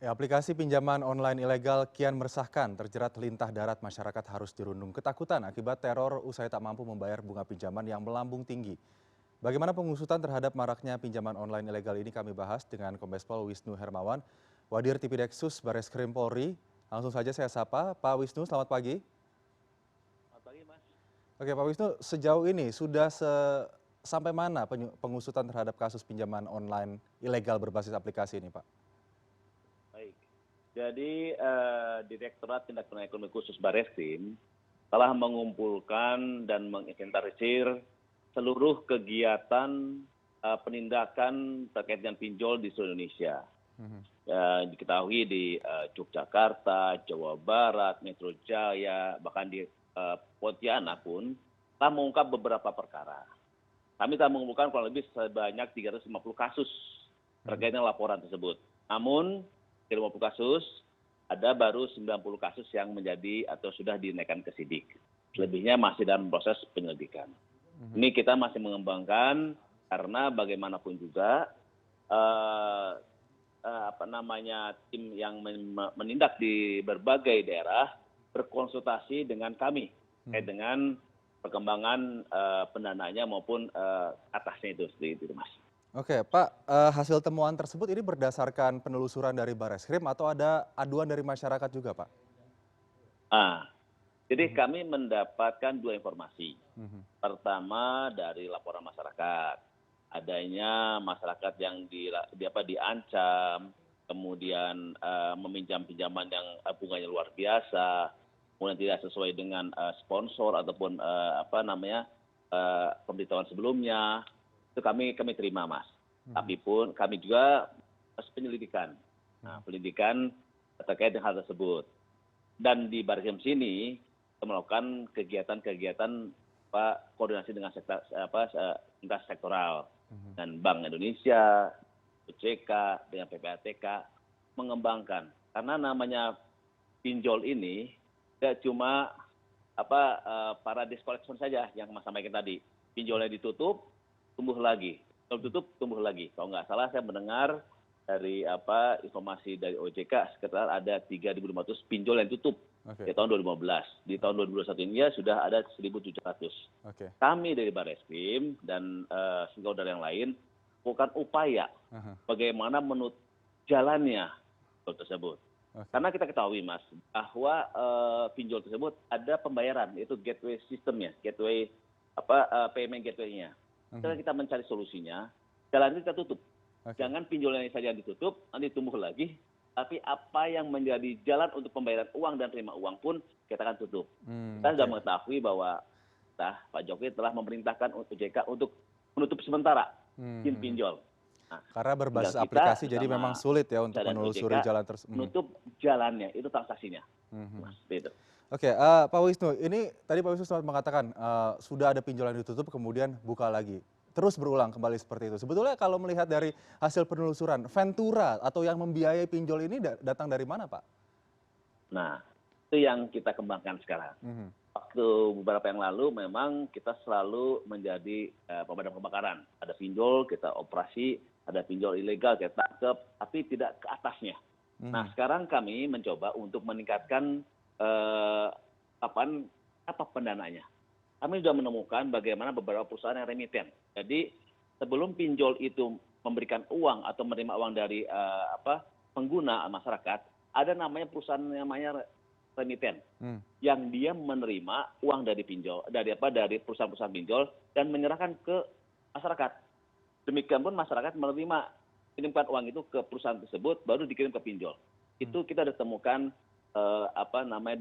Ya, aplikasi pinjaman online ilegal kian meresahkan. Terjerat lintah darat, masyarakat harus dirundung ketakutan akibat teror usai tak mampu membayar bunga pinjaman yang melambung tinggi. Bagaimana pengusutan terhadap maraknya pinjaman online ilegal ini kami bahas dengan Kombes Pol Wisnu Hermawan, Wadir Tipideksus Bareskrim Polri. Langsung saja saya sapa, Pak Wisnu, selamat pagi. Selamat pagi, Mas. Oke, Pak Wisnu, sejauh ini sudah sampai mana pengusutan terhadap kasus pinjaman online ilegal berbasis aplikasi ini, Pak? Baik. Jadi Direktorat Tindak Pidana Ekonomi Khusus Bareskrim telah mengumpulkan dan menginventarisir seluruh kegiatan penindakan terkait dengan pinjol di seluruh Indonesia. Diketahui di Yogyakarta, Jawa Barat, Metro Jaya, bahkan di Pontianak pun telah mengungkap beberapa perkara. Kami telah mengumpulkan kurang lebih sebanyak 350 kasus terkait dengan laporan tersebut. Namun, dari 50 kasus, ada baru 90 kasus yang menjadi atau sudah dinaikkan ke sidik. Selebihnya masih dalam proses penyelidikan. Ini kita masih mengembangkan karena bagaimanapun juga tim yang menindak di berbagai daerah berkonsultasi dengan kami terkait dengan perkembangan pendananya maupun atasnya itu seperti itu, Mas. Oke, Pak, hasil temuan tersebut ini berdasarkan penelusuran dari Bareskrim atau ada aduan dari masyarakat juga, Pak? Jadi kami mendapatkan dua informasi. Mhm. Pertama dari laporan masyarakat, adanya masyarakat yang diancam, kemudian meminjam pinjaman yang bunganya luar biasa, kemudian tidak sesuai dengan sponsor ataupun pemberitahuan sebelumnya, itu kami terima, Mas. Tapi pun kami juga harus penyelidikan. Nah, penyelidikan terkait dengan hal tersebut. Dan di Bareskrim sini kita melakukan kegiatan-kegiatan koordinasi dengan lintas sektoral, dengan Bank Indonesia, OJK, dengan PPATK, mengembangkan. Karena namanya pinjol ini tidak cuma para diskolektor saja yang Mas sampaikan tadi. Pinjolnya ditutup, tumbuh lagi. Kalau tutup, tumbuh lagi. Kalau nggak salah saya mendengar dari informasi dari OJK sekitar ada 3.500 pinjol yang tutup di tahun 2015. Di tahun 2021 ini ya sudah ada 1.700. Kami dari Bareskrim dan saudara yang lain bukan upaya bagaimana menutup jalannya pinjol tersebut. Karena kita ketahui, Mas, bahwa pinjol tersebut ada pembayaran, yaitu gateway sistemnya, gateway payment gateway-nya. Setelah kita mencari solusinya, jalan itu kita tutup. Jangan pinjolnya saja yang ditutup, nanti tumbuh lagi, tapi apa yang menjadi jalan untuk pembayaran uang dan terima uang pun kita akan tutup. Kita sudah mengetahui bahwa Pak Jokowi telah memerintahkan OJK untuk menutup sementara izin pinjol. Nah, karena berbasis aplikasi, jadi memang sulit ya untuk menelusuri jalan tersebut. Menutup jalannya, itu transaksinya. Mas, itu. Oke, Pak Wisnu, ini tadi Pak Wisnu sempat mengatakan sudah ada pinjol yang ditutup kemudian buka lagi. Terus berulang kembali seperti itu. Sebetulnya kalau melihat dari hasil penelusuran, Ventura atau yang membiayai pinjol ini datang dari mana, Pak? Nah, itu yang kita kembangkan sekarang. Waktu beberapa yang lalu memang kita selalu menjadi pemadam kebakaran. Ada pinjol, kita operasi, ada pinjol ilegal, kita tangkap, tapi tidak ke atasnya. Nah, sekarang kami mencoba untuk meningkatkan apa pendananya. Kami sudah menemukan bagaimana beberapa perusahaan yang remiten. Jadi sebelum pinjol itu memberikan uang atau menerima uang dari pengguna masyarakat, ada namanya perusahaan namanya remiten, yang dia menerima uang dari pinjol, dari perusahaan-perusahaan pinjol dan menyerahkan ke masyarakat. Demikian pun masyarakat kirimkan uang itu ke perusahaan tersebut, baru dikirim ke pinjol. Itu kita sudah temukan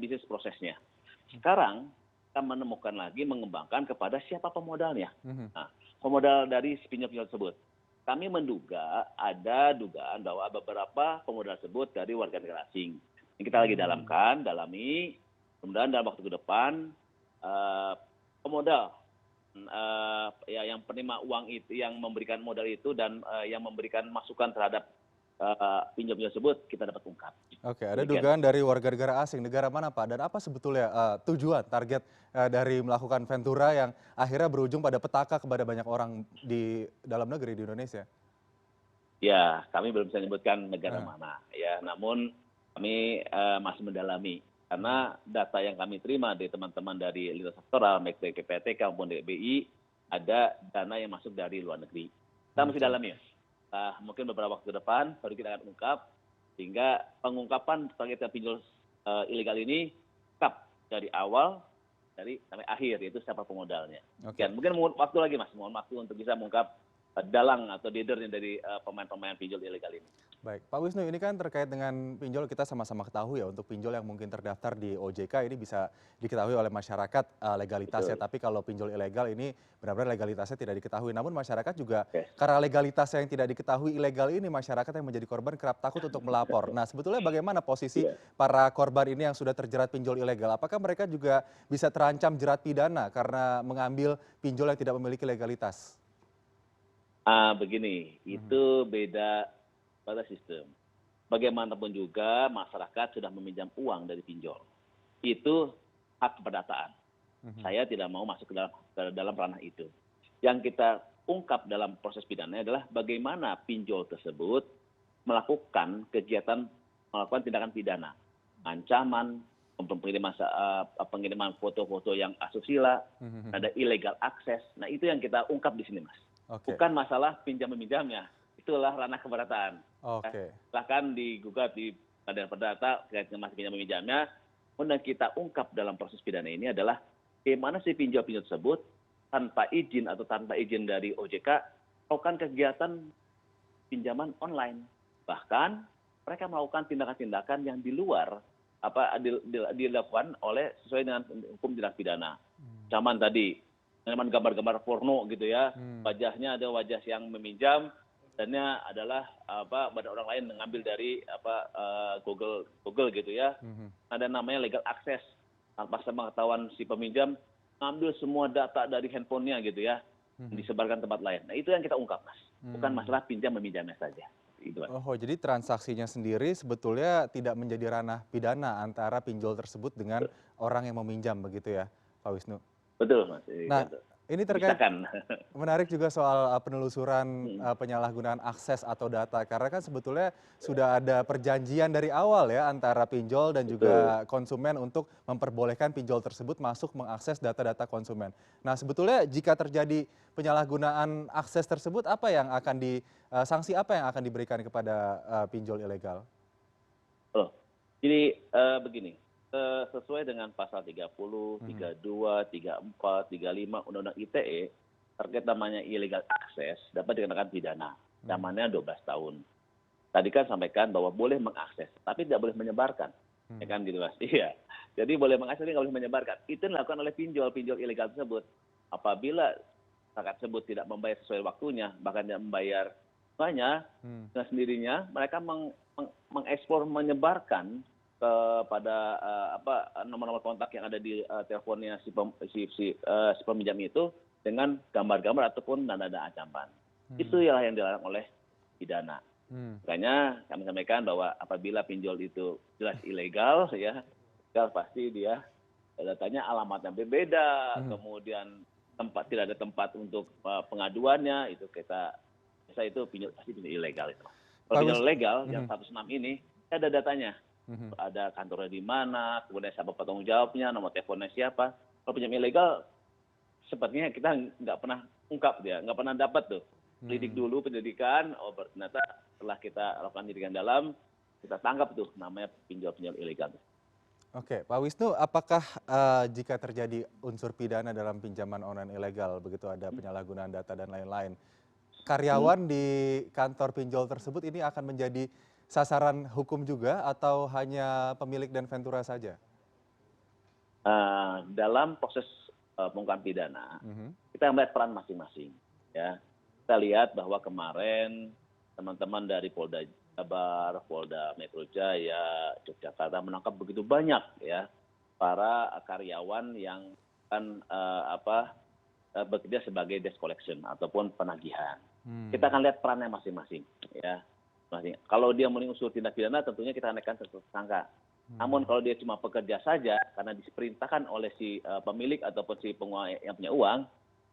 bisnis prosesnya. Sekarang kita menemukan lagi, mengembangkan kepada siapa pemodalnya. Nah, pemodal dari pinjol-pinjol tersebut. Kami menduga ada dugaan bahwa beberapa pemodal tersebut dari warga negara asing. Ini kita lagi dalami, kemudian dalam waktu ke depan pemodal yang penerima uang itu, yang memberikan modal itu dan yang memberikan masukan terhadap pinjol tersebut kita dapat ungkap. Oke, ada dugaan dari warga negara asing. Negara mana, Pak? Dan apa sebetulnya tujuan, target dari melakukan Ventura yang akhirnya berujung pada petaka kepada banyak orang di dalam negeri di Indonesia? Ya, kami belum bisa menyebutkan negara Nah, mana ya, namun kami masih mendalami karena data yang kami terima dari teman-teman dari lintas sektoral, baik dari PPATK maupun dari BI, ada dana yang masuk dari luar negeri. Kita masih oke. dalami ya. Mungkin beberapa waktu ke depan baru kita akan ungkap, sehingga pengungkapan terkait dengan pinjol ilegal ini lengkap dari awal dari sampai akhir, yaitu siapa pemodalnya. Oke. Sekian. Mungkin waktu lagi Mas, mohon waktu untuk bisa mengungkap dalang atau leadernya dari pemain-pemain pinjol ilegal ini. Baik, Pak Wisnu, ini kan terkait dengan pinjol, kita sama-sama ketahui ya, untuk pinjol yang mungkin terdaftar di OJK ini bisa diketahui oleh masyarakat legalitasnya, Betul. tapi kalau pinjol ilegal ini benar-benar legalitasnya tidak diketahui. Namun masyarakat juga Oke. karena legalitasnya yang tidak diketahui ilegal ini, masyarakat yang menjadi korban kerap takut untuk melapor. Nah, sebetulnya bagaimana posisi Iya. para korban ini yang sudah terjerat pinjol ilegal? Apakah mereka juga bisa terancam jerat pidana karena mengambil pinjol yang tidak memiliki legalitas? Begini, Mhm, itu beda pada sistem. Bagaimanapun juga masyarakat sudah meminjam uang dari pinjol. Itu hak keperdataan. mhm, Saya tidak mau masuk ke dalam ranah itu. Yang kita ungkap dalam proses pidana adalah bagaimana pinjol tersebut melakukan tindakan pidana, ancaman, pengiriman foto-foto yang asusila, mhm, mhm. ada illegal access. Nah, itu yang kita ungkap di sini, Mas. Oke, Bukan masalah pinjam meminjamnya. Itulah ranah keberatan. Ya, oke. silahkan digugat di Pengadilan Perdata terkait dengan pinjam meminjamnya. Kemudian kita ungkap dalam proses pidana ini adalah bagaimana si pinjol-pinjol tersebut tanpa izin atau tanpa izin dari OJK melakukan kegiatan pinjaman online. Bahkan mereka melakukan tindakan-tindakan yang di luar dilakukan oleh sesuai dengan hukum tindak pidana. Hmm. Zaman tadi, dengan gambar-gambar porno gitu ya, Hmm. wajahnya ada wajah yang meminjam, dannya adalah pada orang lain mengambil dari Google gitu ya. Mhm. Ada namanya legal access, tanpa sepengetahuan si peminjam ngambil semua data dari handphonenya gitu ya, Mhm. disebarkan tempat lain. Nah, itu yang kita ungkap, Mas. Bukan Mmm. masalah pinjam meminjamnya saja. Itu, Mas. Oh, jadi transaksinya sendiri sebetulnya tidak menjadi ranah pidana antara pinjol tersebut dengan orang yang meminjam begitu ya, Pak Wisnu? Betul, Mas. Nah, ini terkait Dipisahkan. menarik juga soal, penelusuran, Mhm. penyalahgunaan akses atau data, karena kan sebetulnya sudah ada perjanjian dari awal ya antara pinjol dan Betul. juga konsumen untuk memperbolehkan pinjol tersebut masuk mengakses data-data konsumen. Nah, sebetulnya jika terjadi penyalahgunaan akses tersebut, apa yang akan sanksi apa yang akan diberikan kepada, pinjol ilegal? Oh, jadi begini, sesuai dengan pasal 30, Mhm, 32, 34, 35 Undang-Undang ITE, terkait namanya illegal access dapat dikenakan pidana, mhm, ancamannya 12 tahun. Tadi kan sampaikan bahwa boleh mengakses, tapi tidak boleh menyebarkan. Ya mhm, kan gitu, Mas. Iya. Jadi boleh mengakses tapi nggak boleh menyebarkan. Itu dilakukan oleh pinjol ilegal tersebut. Apabila masyarakat tersebut tidak membayar sesuai waktunya, bahkan tidak membayar bunganya, mmm, dengan sendirinya mereka mengeksplor, menyebarkan kepada nomor-nomor kontak yang ada di teleponnya si peminjam itu dengan gambar-gambar ataupun nada-nada ancaman. Itu mmm, yang dilarang oleh pidana. mmm, Makanya kami sampaikan bahwa apabila pinjol itu jelas ilegal ya, ilegal pasti dia datanya alamatnya berbeda, mhm. kemudian tidak ada tempat untuk pengaduannya, itu biasa itu pinjol pasti pinjol ilegal itu. Kalau Pak pinjol Wis legal yang mhm, 106 ini ada datanya, mhm. ada kantornya di mana, kemudian siapa petanggung jawabnya, nomor teleponnya siapa. Kalau pinjam ilegal sepertinya kita nggak pernah ungkap dia, nggak pernah dapat tuh. Lidik Mmm, dulu pendidikan, ternyata setelah kita lakukan pendidikan dalam, kita tangkap tuh namanya pinjol-pinjol ilegal. oke. Pak Wisnu, apakah, jika terjadi unsur pidana dalam pinjaman online ilegal, begitu ada penyalahgunaan data dan lain-lain, Hmm. karyawan di kantor pinjol tersebut ini akan menjadi sasaran hukum juga atau hanya pemilik dan ventura saja? Dalam proses pengungkapan pidana, Mhm, kita melihat peran masing-masing. Ya, kita lihat bahwa kemarin teman-teman dari Polda Jabar, Polda Metro Jaya, Yogyakarta menangkap begitu banyak ya para karyawan yang kan bekerja sebagai desk collection ataupun penagihan. Kita mmm, akan lihat perannya masing-masing ya. Kalau dia memenuhi unsur tindak pidana tentunya kita naikkan tersangka. Namun mmm, kalau dia cuma pekerja saja karena diperintahkan oleh si pemilik ataupun si pengusaha yang punya uang,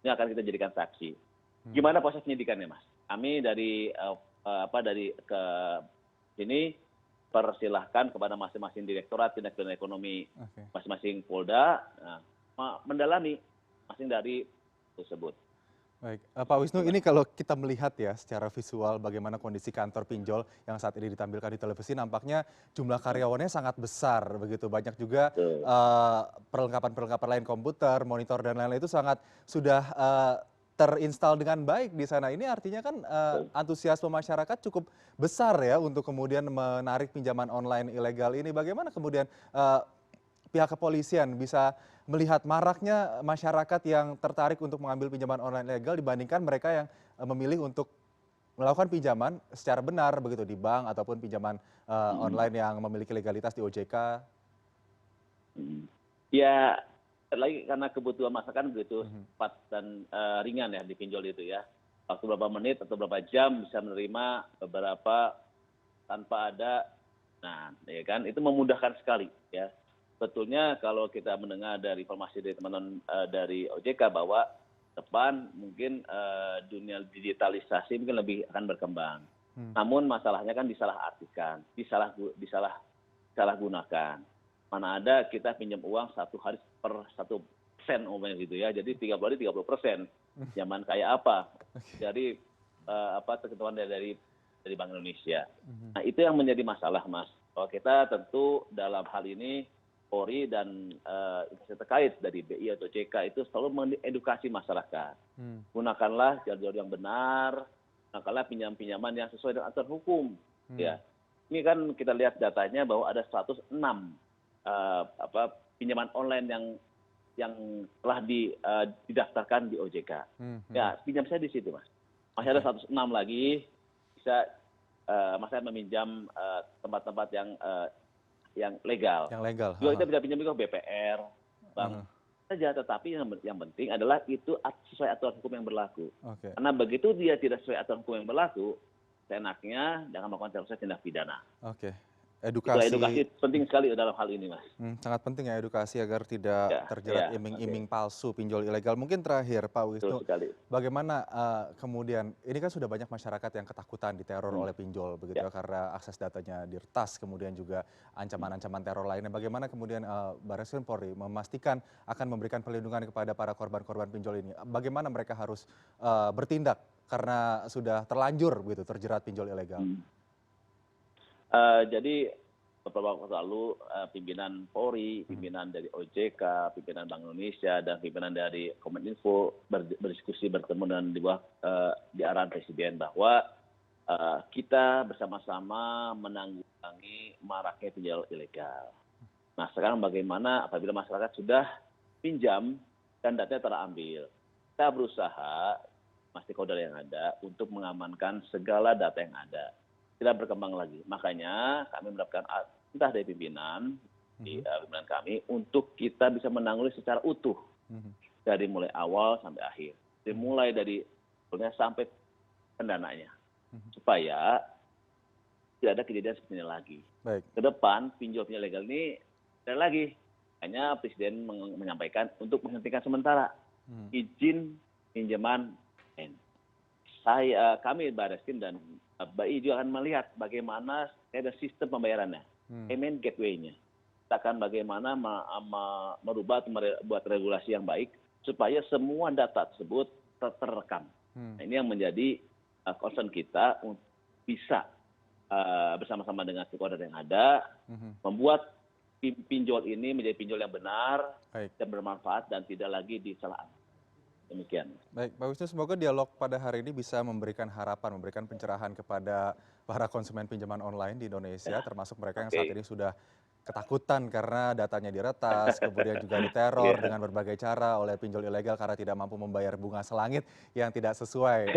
ini akan kita jadikan saksi. mmm, Gimana proses penyidikannya, Mas? Kami dari dari ke sini persilahkan kepada masing-masing direktorat tindak pidana ekonomi Oke. masing-masing Polda mendalami masing dari tersebut. Baik, Pak Wisnu, ini kalau kita melihat ya secara visual bagaimana kondisi kantor pinjol yang saat ini ditampilkan di televisi, nampaknya jumlah karyawannya sangat besar, begitu banyak juga Betul. perlengkapan-perlengkapan lain komputer, monitor dan lain-lain itu sangat sudah terinstal dengan baik di sana. Ini artinya kan antusiasme masyarakat cukup besar ya untuk kemudian menarik pinjaman online ilegal ini. Bagaimana kemudian pihak kepolisian bisa melihat maraknya masyarakat yang tertarik untuk mengambil pinjaman online ilegal dibandingkan mereka yang memilih untuk melakukan pinjaman secara benar begitu di bank ataupun pinjaman online yang memiliki legalitas di OJK. Mhm. Ya, lagi karena kebutuhan masyarakat begitu cepat dan ringan ya di pinjol itu ya. Waktu berapa menit atau berapa jam bisa menerima beberapa tanpa ada, nah ya kan itu memudahkan sekali ya. Sebetulnya kalau kita mendengar dari informasi dari teman-teman dari OJK bahwa depan mungkin dunia digitalisasi mungkin lebih akan berkembang. Namun masalahnya kan disalahartikan, disalahgunakan. Mana ada kita pinjam uang 1 hari per 1% umumnya gitu ya. Jadi 30 hari 30%. Zaman kayak apa? Dari ketentuan dari Bank Indonesia. Nah, itu yang menjadi masalah, Mas. Bahwa kita tentu dalam hal ini Polri dan instansi terkait dari BI atau OJK itu selalu mengedukasi masyarakat. Gunakanlah jalur yang benar, gunakanlah pinjaman-pinjaman yang sesuai dengan aturan hukum. Ya, ini kan kita lihat datanya bahwa ada 106 pinjaman online yang telah didaftarkan di OJK. Ya, pinjam saya di situ, Mas. Masih ada 106 lagi bisa Mas saya meminjam tempat-tempat yang legal. Yang legal. Juga kita bisa pinjam juga BPR, bank saja. Tetapi yang penting adalah itu sesuai aturan hukum yang berlaku. Oke. Karena begitu dia tidak sesuai aturan hukum yang berlaku, seenaknya jangan melakukan proses tindak pidana. Oke. Itu edukasi penting sekali dalam hal ini, Mas. Sangat penting ya edukasi agar tidak Ya, terjerat ya, iming-iming palsu pinjol ilegal. Mungkin terakhir Pak betul Wisnu, sekali. bagaimana kemudian ini kan sudah banyak masyarakat yang ketakutan diteror oleh pinjol begitu ya karena akses datanya diretas, kemudian juga ancaman-ancaman teror lainnya. Bagaimana kemudian Barreskrim Polri memastikan akan memberikan perlindungan kepada para korban-korban pinjol ini? Bagaimana mereka harus bertindak karena sudah terlanjur begitu terjerat pinjol ilegal? Jadi beberapa waktu lalu pimpinan Polri, pimpinan dari OJK, pimpinan Bank Indonesia, dan pimpinan dari Kominfo berdiskusi bertemu dan di arahan Presiden bahwa kita bersama-sama menanggulangi maraknya pinjol ilegal. Nah, sekarang bagaimana apabila masyarakat sudah pinjam dan datanya terambil? Kita berusaha stakeholder yang ada untuk mengamankan segala data yang ada. Tidak berkembang lagi. Makanya kami mendapatkan perintah dari pimpinan kami untuk kita bisa menanggulangi secara utuh dari mulai awal sampai akhir, dimulai dari sampai pendananya, supaya tidak ada kejadian seperti ini lagi. Baik. Ke depan pinjol ilegal ini tidak lagi. Hanya Presiden menyampaikan untuk menghentikan sementara izin pinjaman. Kami Barreskrim dan BI juga akan melihat bagaimana ada sistem pembayarannya, payment gateway-nya. Kita akan bagaimana merubah atau membuat regulasi yang baik supaya semua data tersebut terekam. Nah, ini yang menjadi concern kita untuk bisa bersama-sama dengan stakeholder yang ada membuat pinjol ini menjadi pinjol yang benar, dan bermanfaat dan tidak lagi disalahkan. Demikian. Baik, Pak Wisnu, semoga dialog pada hari ini bisa memberikan harapan, memberikan pencerahan kepada para konsumen pinjaman online di Indonesia, termasuk mereka yang saat ini sudah ketakutan karena datanya diretas, kemudian juga diteror dengan berbagai cara oleh pinjol ilegal karena tidak mampu membayar bunga selangit yang tidak sesuai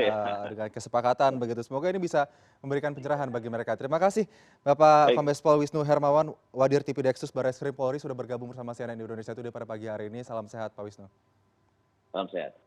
dengan kesepakatan begitu. Semoga ini bisa memberikan pencerahan bagi mereka. Terima kasih Bapak Kombes Pol Wisnu Hermawan, Wadir Tipideksus Barreskrim Polri sudah bergabung bersama CNN Indonesia Today pada pagi hari ini. Salam sehat Pak Wisnu. Salam sehat.